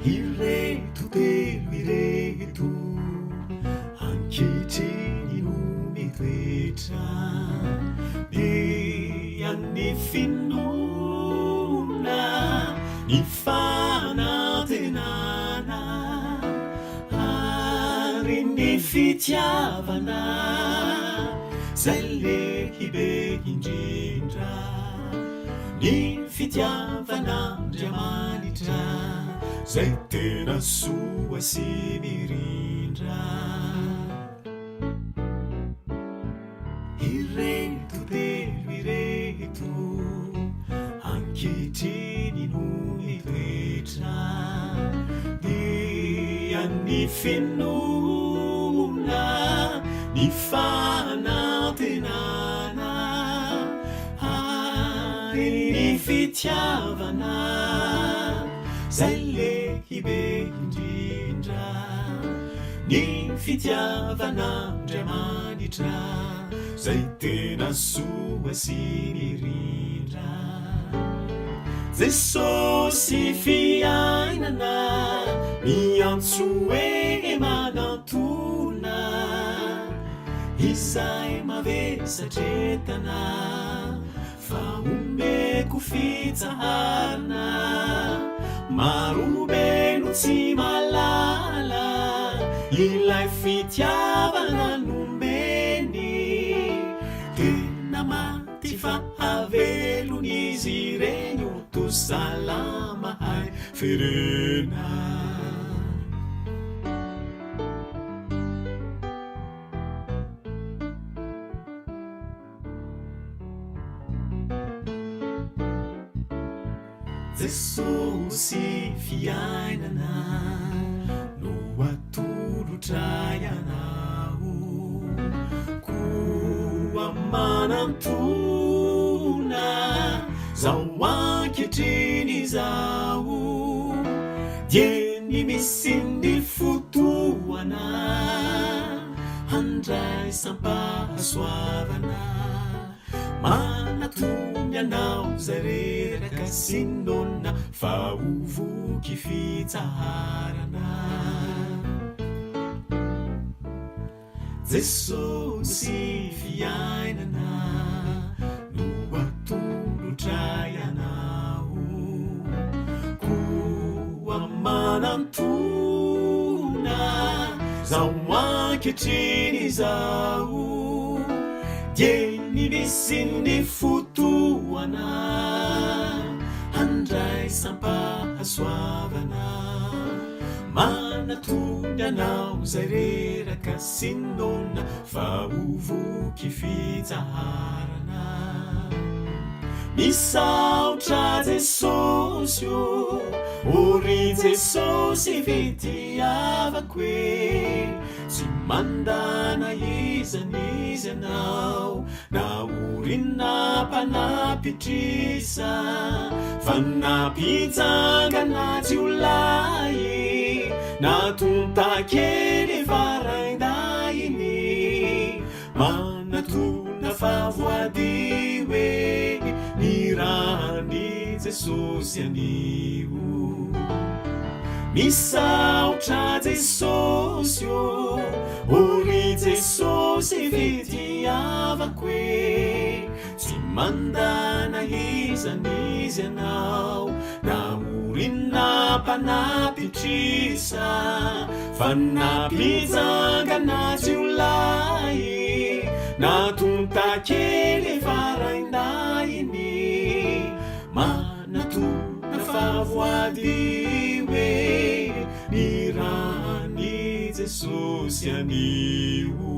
ireto telo ireto ankehitriny no mitoetra dia ny finoana ny fanantenana ary ny fitiavana zay lehibe indrindra ny fitiavan'Andriamanitra zay tena soa sy mirindra ireto telo ireto ankehitriny no mitoetra dia ny finoana ny fanantenana ary ny fitiavana zay lehibe indrindra ny fitiavan'Andriamanitra zay tena soa sy mirindra Jesosy fiainana miantso hoe manantona izay mavesatretana fa omeko fitsaharana marobe no tsy malala ilay fitiavana nomeny tena maty fa avelon'izy ireny to salama hay ferena Jesosy fiainana no atolotra ianao koa manantona zao ankehitriny zao dia ny misy ny fotoana handraisam-pahasoavana manatony anao zay reraka sinona fa hovoky fitsaharana Jesosy fiainana no atolotra ianao koa manantona zao ankehitriny zao dia ny misy ny fotoana handraisam-pahasoavana manatony anao zay reraka sinona fa hovoky fitsaharana misaotra Jesosy ory Jesosy fitiavako hoe tsy mandana izanizy anao na orina mpanapitrisa fa napijangana jiolay natontakely varaindainy manatona favoady hoe ny rahany Jesosy anio misaotra Jesosy ory Jesosy fitiavako hoe tsy mandana izanizy anao na orina mpanapitrisa fa napijangana jiolay natontakely varaindainy manatona favoady hoe ny rahany Jesosy anio